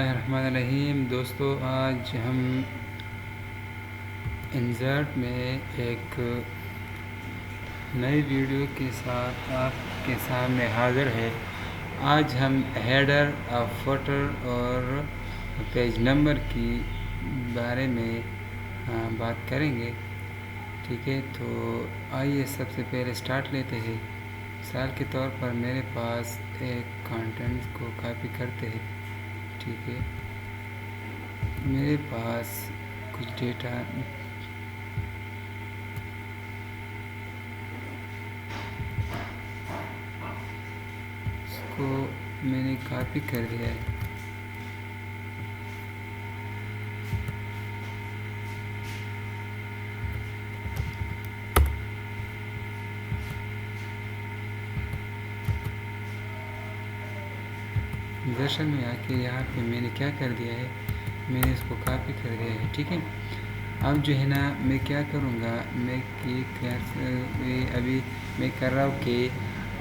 الرحمن الرحیم دوستو، آج ہم انسرٹ میں ایک نئی ویڈیو کے ساتھ آپ کے سامنے حاضر ہے۔ آج ہم ہیڈر، فوٹر اور پیج نمبر کی بارے میں بات کریں گے، ٹھیک ہے؟ تو آئیے سب سے پہلے سٹارٹ لیتے ہیں۔ مثال کے طور پر میرے پاس ایک کانٹینٹ کو کاپی کرتے ہیں، ٹھیک ہے؟ میرے پاس کچھ ڈیٹا اس کو میں نے کاپی کر دیا ہے۔ انسرشن میں آ کے یہاں پہ میں نے کیا کر دیا ہے، میں نے اس کو کاپی کر دیا ہے، ٹھیک ہے؟ اب جو ہے نا، میں کیا کروں گا، ابھی میں کر رہا ہوں کہ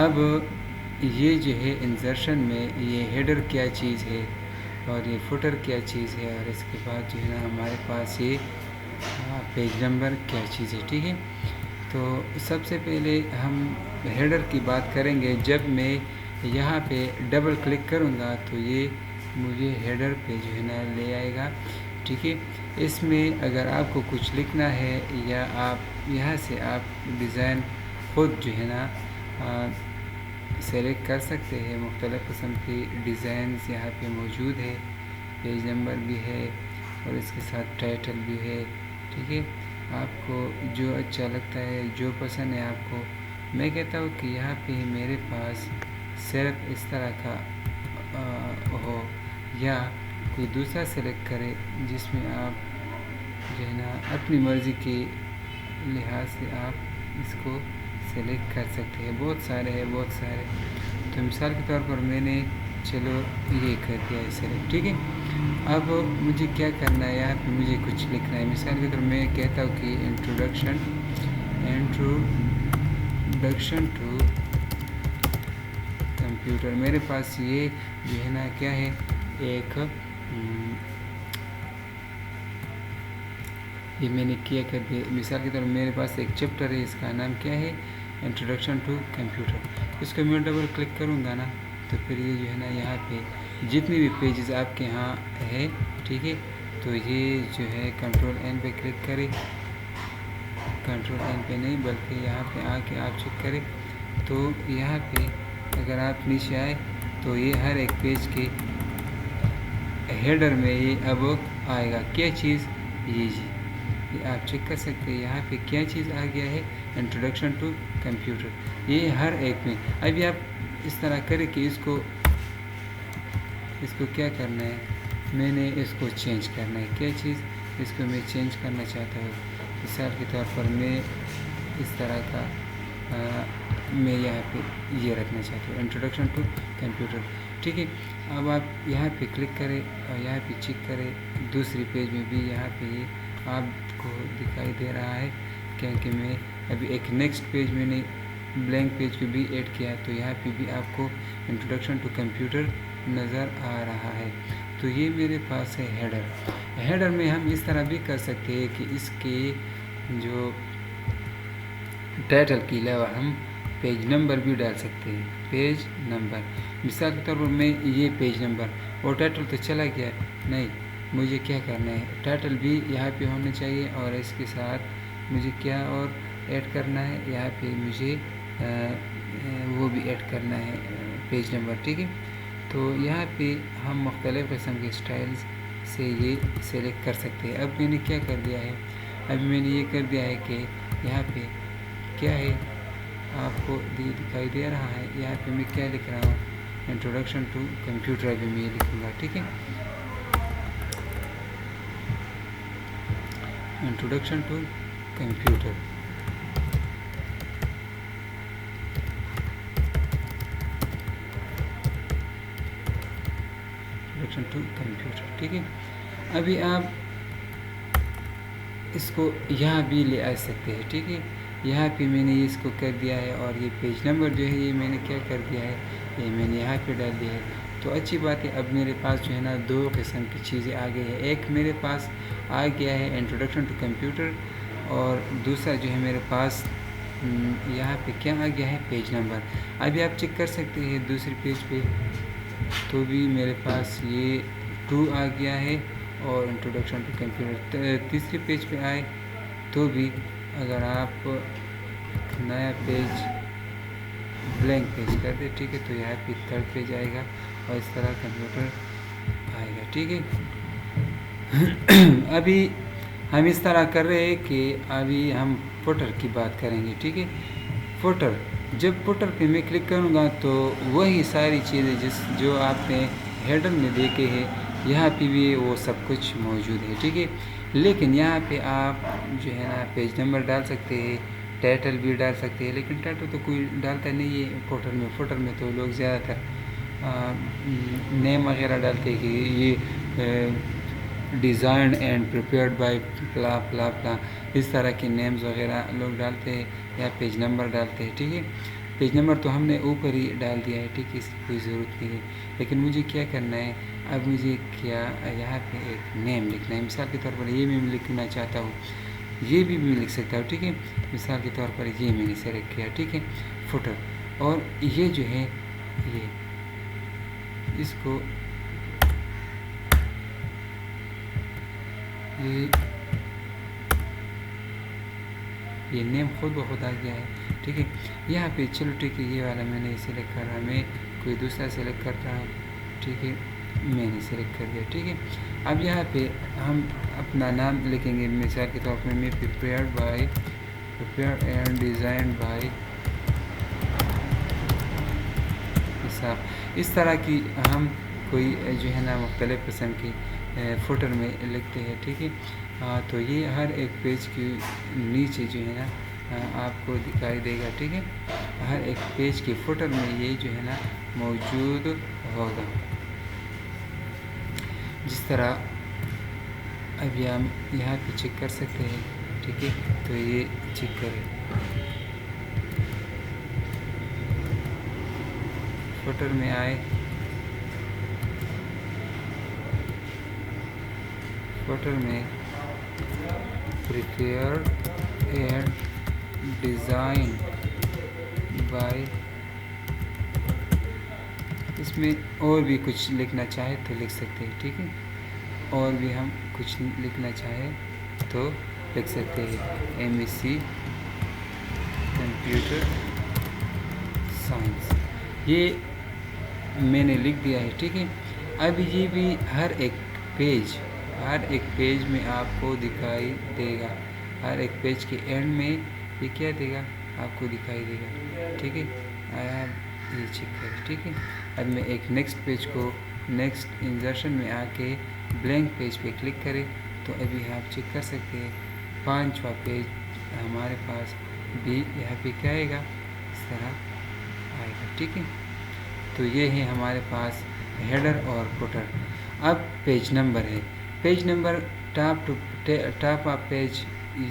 اب یہ جو ہے انسرشن میں یہ ہیڈر کیا چیز ہے اور یہ فوٹر کیا چیز ہے، اور اس کے بعد جو ہے نا ہمارے پاس یہ پیج نمبر کیا چیز ہے، ٹھیک ہے؟ تو سب سے پہلے ہم ہیڈر کی بات کریں گے۔ جب میں یہاں پہ ڈبل کلک کروں گا تو یہ مجھے ہیڈر پہ جو ہے نا لے آئے گا، ٹھیک ہے؟ اس میں اگر آپ کو کچھ لکھنا ہے یا آپ یہاں سے آپ ڈیزائن خود جو ہے نا سلیکٹ کر سکتے ہیں۔ مختلف قسم کی ڈیزائنز یہاں پہ موجود ہے، پیج نمبر بھی ہے اور اس کے ساتھ ٹائٹل بھی ہے، ٹھیک ہے؟ آپ کو جو اچھا لگتا ہے، جو پسند ہے آپ کو، میں کہتا ہوں کہ یہاں پہ میرے پاس صرف اس طرح کا ہو، یا کوئی دوسرا سلیکٹ کرے جس میں آپ جو ہے نا اپنی مرضی کے لحاظ سے آپ اس کو سلیکٹ کر سکتے ہیں۔ بہت سارے تو مثال کے طور پر میں نے چلو یہ کر دیا ہے سلیکٹ، ٹھیک ہے؟ اب مجھے کیا کرنا ہے، یہاں پہ مجھے کچھ لکھنا ہے۔ مثال کے طور پر میں کہتا ہوں کہ انٹروڈکشن ٹو کمپیوٹر۔ میرے پاس یہ جو ہے نا کیا ہے، ایک یہ میں نے کیا کر دیا۔ مثال کے طور پر میرے پاس ایک چیپٹر ہے، اس کا نام کیا ہے، انٹروڈکشن ٹو کمپیوٹر۔ اس کو میں ڈبل کلک کروں گا نا تو پھر یہ جو ہے نا یہاں پہ جتنے بھی پیجز آپ کے یہاں ہے، ٹھیک ہے؟ تو یہ جو ہے کنٹرول این پہ کلک کرے، کنٹرول این پہ نہیں بلکہ یہاں پہ آ کے آپ چیک کریں تو یہاں پہ اگر آپ نیچے آئے تو یہ ہر ایک پیج کے ہیڈر میں یہ اب آئے گا کیا چیز، یہ آپ چیک کر سکتے ہیں۔ یہاں پہ کیا چیز آ گیا ہے، انٹروڈکشن ٹو کمپیوٹر۔ یہ ہر ایک میں ابھی آپ اس طرح کریں کہ اس کو کیا کرنا ہے، میں نے اس کو چینج کرنا ہے۔ کیا چیز، اس کو میں چینج کرنا چاہتا ہوں۔ مثال کے طور پر میں اس طرح کا میں یہاں پہ یہ رکھنا چاہتا ہوں، انٹروڈکشن ٹو کمپیوٹر، ٹھیک ہے؟ اب آپ یہاں پہ کلک کریں اور یہاں پہ چیک کریں، دوسری پیج میں بھی یہاں پہ یہ آپ کو دکھائی دے رہا ہے، کیونکہ میں ابھی ایک نیکسٹ پیج میں نے بلینک پیج کو بھی ایڈ کیا، تو یہاں پہ بھی آپ کو انٹروڈکشن ٹو کمپیوٹر نظر آ رہا ہے۔ تو یہ میرے پاس ہے ہیڈر میں ہم اس طرح بھی کر سکتے ہیں کہ اس کے جو ٹائٹل کے علاوہ ہم پیج نمبر بھی ڈال سکتے ہیں، پیج نمبر۔ مثال کے طور پر میں یہ پیج نمبر اور ٹائٹل تو چلا گیا، نہیں، مجھے کیا کرنا ہے، ٹائٹل بھی یہاں پہ ہونا چاہیے اور اس کے ساتھ مجھے کیا اور ایڈ کرنا ہے، یہاں پہ مجھے وہ بھی ایڈ کرنا ہے، پیج نمبر، ٹھیک ہے؟ تو یہاں پہ ہم مختلف قسم کے سٹائلز سے یہ سلیکٹ کر سکتے ہیں۔ اب میں نے کیا کر دیا ہے، اب میں نے یہ کر دیا ہے کہ یہاں پہ کیا ہے، آپ کو دکھائی دے رہا ہے، یہاں پہ میں کیا لکھ رہا ہوں، انٹروڈکشن ٹو کمپیوٹر بھی میں یہ لکھوں گا، ٹھیک ہے؟ Introduction to computer, introduction to computer, ٹھیک ہے؟ ابھی آپ اس کو یہاں بھی لے آ سکتے ہیں، ٹھیک ہے؟ یہاں پہ میں نے اس کو کر دیا ہے، اور یہ پیج نمبر جو ہے یہ میں نے کیا کر دیا ہے، یہ میں نے یہاں پہ ڈال دیا ہے۔ تو اچھی بات ہے. اب میرے پاس جو ہے نا 2 قسم کی چیزیں آ گئی ہے. ایک میرے پاس آ گیا ہے انٹروڈکشن ٹو کمپیوٹر، اور دوسرا جو ہے میرے پاس یہاں پہ کیا آ گیا ہے، پیج نمبر. ابھی آپ چیک کر سکتے ہیں دوسری پیج پہ، تو بھی میرے پاس یہ 2 آ گیا ہے، اور انٹروڈکشن ٹو کمپیوٹر. تیسری پیج پہ آئے تو بھی اگر آپ نیا پیج بلینک پیج کر دیں، ٹھیک ہے، تو یہاں پہ 3rd پیج آئے گا، اور اس طرح کمپیوٹر آئے گا. ٹھیک ہے. ابھی ہم اس طرح کر رہے ہیں کہ ابھی ہم فوٹر کی بات کریں گے. ٹھیک ہے. فوٹر، جب فوٹر پہ میں کلک کروں گا تو وہی ساری چیزیں جو آپ نے ہیڈر میں دیکھے ہیں یہاں پہ بھی وہ سب کچھ موجود ہے. ٹھیک ہے. لیکن یہاں پہ آپ جو ہے نا پیج نمبر ڈال سکتے ہیں، ٹائٹل بھی ڈال سکتے ہیں، لیکن ٹائٹل تو کوئی ڈالتا نہیں ہے فوٹر میں. فوٹر میں تو لوگ زیادہ تر نیم وغیرہ ڈالتے ہیں کہ یہ ڈیزائنڈ اینڈ پریپیئرڈ بائی پلا پلا پلا، اس طرح کے نیمز وغیرہ لوگ ڈالتے ہیں، یا پیج نمبر ڈالتے ہیں. ٹھیک ہے. پیج نمبر تو ہم نے اوپر ہی ڈال دیا ہے. ٹھیک ہے. اس کی کوئی ضرورت نہیں ہے. لیکن مجھے کیا کرنا ہے، اب مجھے کیا یہاں پہ ایک نیم لکھنا ہے. مثال کے طور پر یہ میں لکھنا چاہتا ہوں، یہ بھی میں لکھ سکتا ہوں. ٹھیک ہے. مثال کے طور پر یہ میں نے سلیکٹ کیا. ٹھیک ہے. فوٹر. اور یہ جو ہے یہ اس کو یہ نیم خود بخود آ گیا ہے. ٹھیک ہے. یہاں پہ چلو ٹھیک ہے، یہ والا میں نے سلیکٹ کر رہا، میں کوئی دوسرا سلیکٹ کرتا ہوں. ٹھیک ہے. میں نے سلیکٹ کر دیا. ٹھیک ہے. اب یہاں پہ ہم اپنا نام لکھیں گے. مثال کے طور پر میں پریپیئرڈ اینڈ ڈیزائنڈ بائی حساب. اس طرح کی ہم کوئی جو ہے نا مختلف قسم کی فوٹر میں لکھتے ہیں. ٹھیک ہے. تو یہ ہر ایک پیج کے نیچے جو ہے نا آپ کو دکھائی دے گا. ٹھیک ہے. ہر ایک پیج کے فوٹر میں یہ جو ہے نا موجود ہوگا. جس طرح ابھی ہم یہاں پہ چیک کر سکتے ہیں. ٹھیک ہے. تو یہ چیک کریں، فوٹر میں آئے، فوٹر میں پریپیئرڈ اینڈ ڈیزائن بائی، اس میں اور بھی کچھ لکھنا چاہے تو لکھ سکتے ہیں. ٹھیک ہے. اور بھی ہم کچھ لکھنا چاہے تو لکھ سکتے ہیں. MSc کمپیوٹر سائنس، یہ میں نے لکھ دیا ہے. ٹھیک ہے. اب یہ بھی ہر ایک پیج میں آپ کو دکھائی دے گا. ہر ایک پیج کے اینڈ میں یہ کیا دے گا، آپ کو دکھائی دے گا. ٹھیک ہے. یہ چیک کریں. ٹھیک ہے. اب میں ایک نیکسٹ پیج کو نیکسٹ انسرشن میں آ کے بلینک پیج پہ کلک کریں تو ابھی آپ چیک کر سکتے ہیں 5واں پیج ہمارے پاس بھی یہاں پہ کیا آئے گا، اس طرح آئے گا. ٹھیک ہے. تو یہ ہے ہمارے پاس ہیڈر اور فوٹر. اب پیج نمبر ہے. Page number top of page,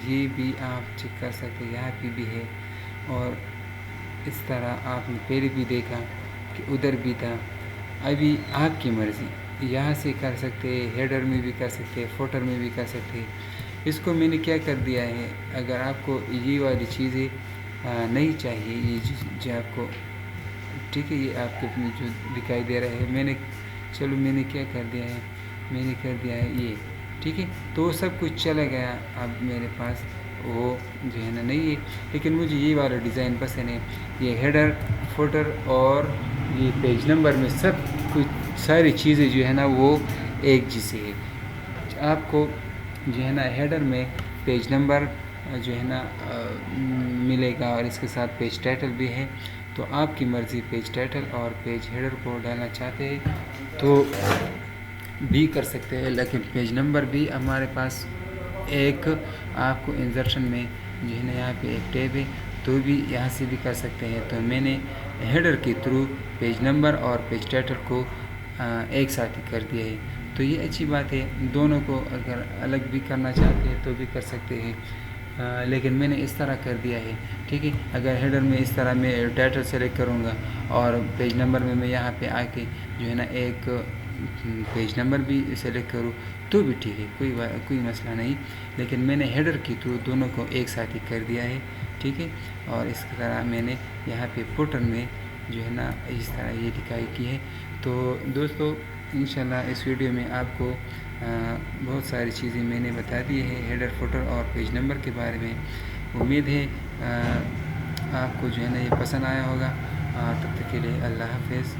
یہ بھی آپ چیک کر سکتے ہیں، یہاں پہ بھی ہے. اور اس طرح آپ نے پہلے بھی دیکھا کہ ادھر بھی تھا. ابھی آپ کی مرضی، یہاں سے کر سکتے ہیں، ہیڈر میں بھی کر سکتے ہیں، فوٹر میں بھی کر سکتے ہیں. اس کو میں نے کیا کر دیا ہے، اگر آپ کو یہ والی چیزیں نہیں چاہیے، یہ جو آپ کو، ٹھیک ہے، یہ آپ کے جو دکھائی دے رہا ہے، میں نے کیا کر دیا ہے، میں نے کر دیا ہے یہ. ٹھیک ہے. تو وہ سب کچھ چلا گیا. اب میرے پاس وہ جو ہے نا نہیں ہے. لیکن مجھے یہ والا ڈیزائن پسند ہے. یہ ہیڈر، فوٹر اور یہ پیج نمبر میں سب کچھ ساری چیزیں جو ہے نا وہ ایک جیسے ہے. آپ کو جو ہے نا ہیڈر میں پیج نمبر جو ہے نا ملے گا، اور اس کے ساتھ پیج ٹائٹل بھی ہے. تو آپ کی مرضی، پیج ٹائٹل اور پیج ہیڈر کو ڈالنا چاہتے ہیں تو بھی کر سکتے ہیں. لیکن پیج نمبر بھی ہمارے پاس ایک آپ کو انسرشن میں جو ہے نا یہاں پہ ایک ٹیب ہے، تو بھی یہاں سے بھی کر سکتے ہیں. تو میں نے ہیڈر کے تھرو پیج نمبر اور پیج ٹائٹل کو ایک ساتھ ہی کر دیا ہے. تو یہ اچھی بات ہے. دونوں کو اگر الگ بھی کرنا چاہتے ہیں تو بھی کر سکتے ہیں. لیکن میں نے اس طرح کر دیا ہے، ٹھیک ہے۔ اگر ہیڈر میں اس طرح میں ٹائٹل سلیکٹ کروں گا اور پیج نمبر میں یہاں پہ آ کے جو ہے نا ایک پیج نمبر بھی سلیکٹ کروں تو بھی ٹھیک ہے، کوئی مسئلہ نہیں، لیکن میں نے ہیڈر کی تو دونوں کو ایک ساتھ ہی کر دیا ہے، ٹھیک ہے۔ اور اس طرح میں نے یہاں پہ فوٹر میں جو ہے نا اس طرح یہ دکھائی کی ہے۔ تو دوستو انشاءاللہ اس ویڈیو میں آپ کو بہت ساری چیزیں میں نے بتا دی ہے ہیڈر، فوٹر اور پیج نمبر کے بارے میں۔ امید ہے آپ کو جو ہے نا یہ پسند آیا ہوگا۔ تب تک کے لیے اللہ حافظ۔